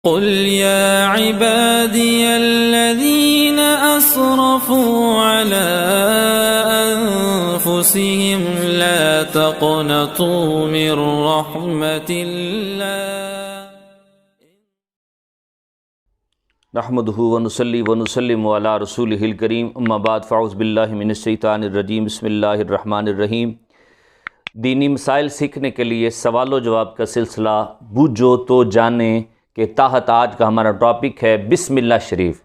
قل يا عبادي الذين أسرفوا على أنفسهم لا تقنطوا من رحمة الله نحمده ونصلي ونسلم على رسوله الكريم اما بعد فاعوذ باللہ من الشیطان الرجیم بسم اللہ الرحمن الرحیم۔ دینی مسائل سیکھنے کے لیے سوال و جواب کا سلسلہ بوجھو تو جانے کے تحت آج کا ہمارا ٹاپک ہے بسم اللہ شریف۔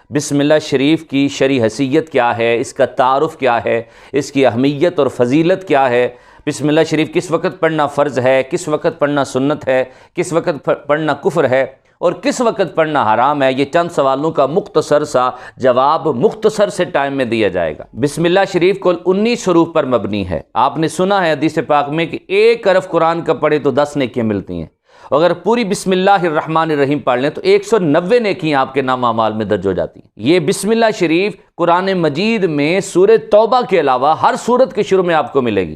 بسم اللہ شریف کی شرعی حیثیت کیا ہے، اس کا تعارف کیا ہے، اس کی اہمیت اور فضیلت کیا ہے، بسم اللہ شریف کس وقت پڑھنا فرض ہے، کس وقت پڑھنا سنت ہے، کس وقت پڑھنا کفر ہے اور کس وقت پڑھنا حرام ہے، یہ چند سوالوں کا مختصر سا جواب مختصر سے ٹائم میں دیا جائے گا۔ بسم اللہ شریف کل 19 حروف پر مبنی ہے۔ آپ نے سنا ہے حدیث پاک میں کہ ایک حرف قرآن کا پڑھے تو 10 نیکیاں ملتی ہیں، اگر پوری بسم اللہ الرحمن الرحیم پڑھ لیں تو 190 نیکیاں آپ کے نام اعمال میں درج ہو جاتی ہیں۔ یہ بسم اللہ شریف قرآن مجید میں سورہ توبہ کے علاوہ ہر سورت کے شروع میں آپ کو ملے گی،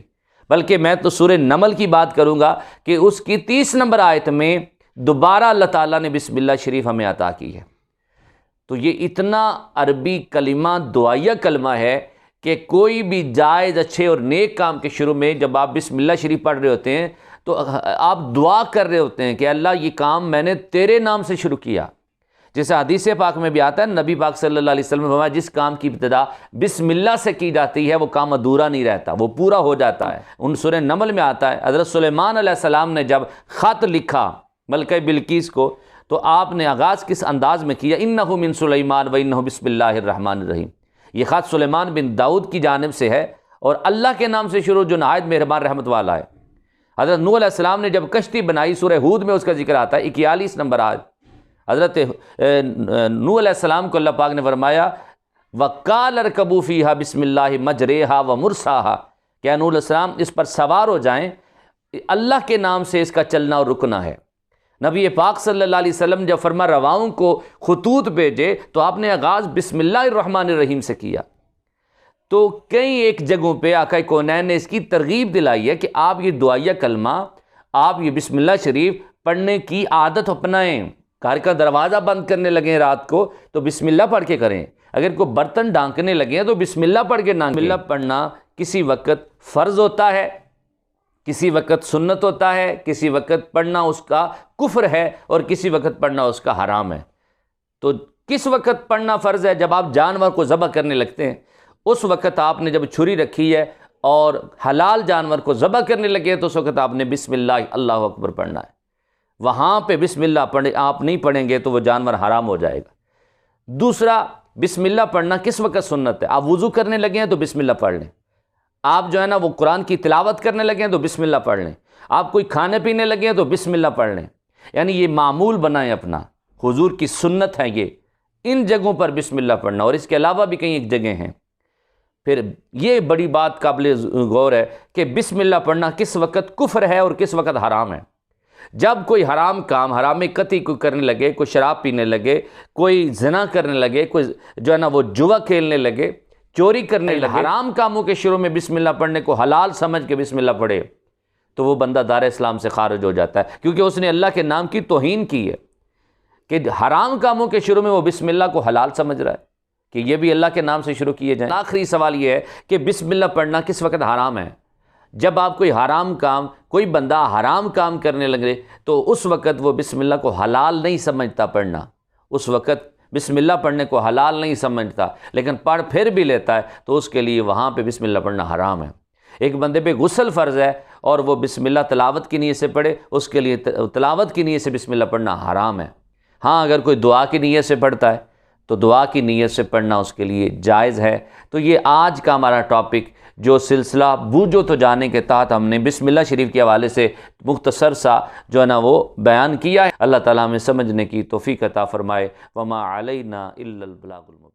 بلکہ میں تو سورہ نمل کی بات کروں گا کہ اس کی 30 نمبر آیت میں دوبارہ اللہ تعالیٰ نے بسم اللہ شریف ہمیں عطا کی ہے۔ تو یہ اتنا عربی کلمہ دعائیہ کلمہ ہے کہ کوئی بھی جائز اچھے اور نیک کام کے شروع میں جب آپ بسم اللہ شریف پڑھ رہے ہوتے ہیں تو آپ دعا کر رہے ہوتے ہیں کہ اللہ یہ کام میں نے تیرے نام سے شروع کیا۔ جیسے حدیث پاک میں بھی آتا ہے، نبی پاک صلی اللہ علیہ وسلم نے فرمایا جس کام کی ابتدا بسم اللہ سے کی جاتی ہے وہ کام ادھورا نہیں رہتا، وہ پورا ہو جاتا ہے۔ ان سورہ نمل میں آتا ہے حضرت سلیمان علیہ السلام نے جب خط لکھا ملکہ بلقیس کو تو آپ نے آغاز کس انداز میں کیا، انہ من سلیمان و انہ بسم اللہ الرحمن الرحیم۔ یہ خط سلیمان بن داؤد کی جانب سے ہے اور اللہ کے نام سے شروع جو نہایت مہربان رحمت والا ہے۔ حضرت نوح علیہ السلام نے جب کشتی بنائی، سورہ ہود میں اس کا ذکر آتا ہے 41 نمبر آیت۔ حضرت نوح علیہ السلام کو اللہ پاک نے فرمایا وَقَالَ ارْكَبُوا فِيهَا بِسْمِ اللَّهِ مَجْرَاهَا وَمُرْسَاهَا کہ نوح علیہ السلام اس پر سوار ہو جائیں، اللہ کے نام سے اس کا چلنا اور رکنا ہے۔ نبی پاک صلی اللہ علیہ وسلم جب فرما رواؤں کو خطوط بھیجے تو آپ نے آغاز بسم اللہ الرحمن الرحیم سے کیا۔ تو کئی ایک جگہوں پہ آقا کونین نے اس کی ترغیب دلائی ہے کہ آپ یہ دعائیہ کلمہ، آپ یہ بسم اللہ شریف پڑھنے کی عادت اپنائیں۔ گھر کا دروازہ بند کرنے لگیں رات کو تو بسم اللہ پڑھ کے کریں، اگر کوئی برتن ڈھانکنے لگیں تو بسم اللہ پڑھ کے ڈھانکیں۔ بسم اللہ پڑھنا کسی وقت فرض ہوتا ہے، کسی وقت سنت ہوتا ہے، کسی وقت پڑھنا اس کا کفر ہے اور کسی وقت پڑھنا اس کا حرام ہے۔ تو کس وقت پڑھنا فرض ہے؟ جب آپ جانور کو ذبح کرنے لگتے ہیں، اس وقت آپ نے جب چھری رکھی ہے اور حلال جانور کو ذبح کرنے لگے تو اس وقت آپ نے بسم اللہ اللہ اکبر پڑھنا ہے۔ وہاں پہ بسم اللہ آپ نہیں پڑھیں گے تو وہ جانور حرام ہو جائے گا۔ دوسرا، بسم اللہ پڑھنا کس وقت سنت ہے؟ آپ وضو کرنے لگے ہیں تو بسم اللہ پڑھ لیں، آپ جو ہے نا وہ قرآن کی تلاوت کرنے لگے ہیں تو بسم اللہ پڑھ لیں، آپ کوئی کھانے پینے لگے ہیں تو بسم اللہ پڑھ لیں، یعنی یہ معمول بنائیں اپنا، حضور کی سنت ہے یہ، ان جگہوں پر بسم اللہ پڑھنا۔ اور اس کے علاوہ بھی کئی ایک جگہیں ہیں۔ پھر یہ بڑی بات قابل غور ہے کہ بسم اللہ پڑھنا کس وقت کفر ہے اور کس وقت حرام ہے۔ جب کوئی حرام کام، حرام قطعی کوئی کرنے لگے، کوئی شراب پینے لگے، کوئی زنا کرنے لگے، کوئی جو ہے نا وہ جوا کھیلنے لگے، چوری کرنے لگے، حرام کاموں کے شروع میں بسم اللہ پڑھنے کو حلال سمجھ کے بسم اللہ پڑھے تو وہ بندہ دار اسلام سے خارج ہو جاتا ہے، کیونکہ اس نے اللہ کے نام کی توہین کی ہے کہ حرام کاموں کے شروع میں وہ بسم اللہ کو حلال سمجھ رہا ہے کہ یہ بھی اللہ کے نام سے شروع کیے جائیں۔ آخری سوال یہ ہے کہ بسم اللہ پڑھنا کس وقت حرام ہے؟ جب آپ کوئی حرام کام، کوئی بندہ حرام کام کرنے لگے تو اس وقت وہ بسم اللہ کو حلال نہیں سمجھتا پڑھنا، اس وقت بسم اللہ پڑھنے کو حلال نہیں سمجھتا، لیکن پڑھ پھر بھی لیتا ہے تو اس کے لیے وہاں پہ بسم اللہ پڑھنا حرام ہے۔ ایک بندے پہ غسل فرض ہے اور وہ بسم اللہ تلاوت کی نیت سے پڑھے، اس کے لیے تلاوت کی نیت سے بسم اللہ پڑھنا حرام ہے۔ ہاں اگر کوئی دعا کی نیت سے پڑھتا ہے تو دعا کی نیت سے پڑھنا اس کے لیے جائز ہے۔ تو یہ آج کا ہمارا ٹاپک جو سلسلہ بوجھو تو جانے کے تحت ہم نے بسم اللہ شریف کے حوالے سے مختصر سا جو ہے نا وہ بیان کیا ہے۔ اللہ تعالیٰ ہمیں سمجھنے کی توفیق عطا فرمائے۔ وما علینا الا البلاغ المبین۔